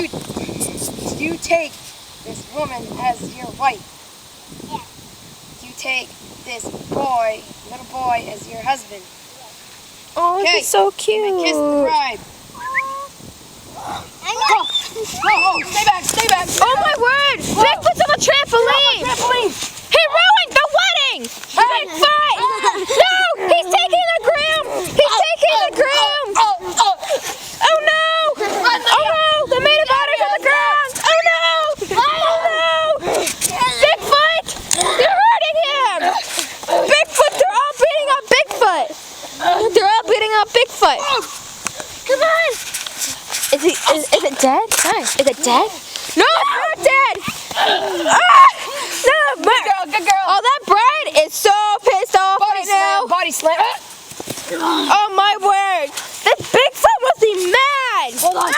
you take this woman as your wife? Yeah. Do you take this little boy, as your husband? Oh, Okay. this is so cute. You may kiss the bride. Oh, stay back. Oh my word! Bigfoot's on a trampoline! He ruined the wedding! Bigfoot! No! He's taking the groom! He's taking the groom! Oh no! Oh no! The maid of honor's on the ground! Oh no! Oh no! Bigfoot! You're hurting him! Bigfoot! They're all beating up Bigfoot! They're all beating up Bigfoot! Come on! Is it dead? Nice. Is it dead? No, it's not dead! Ah! No, Good girl. Oh, that bride is so pissed off right now. Body slam. Oh my word! This Bigfoot must be mad! Hold on.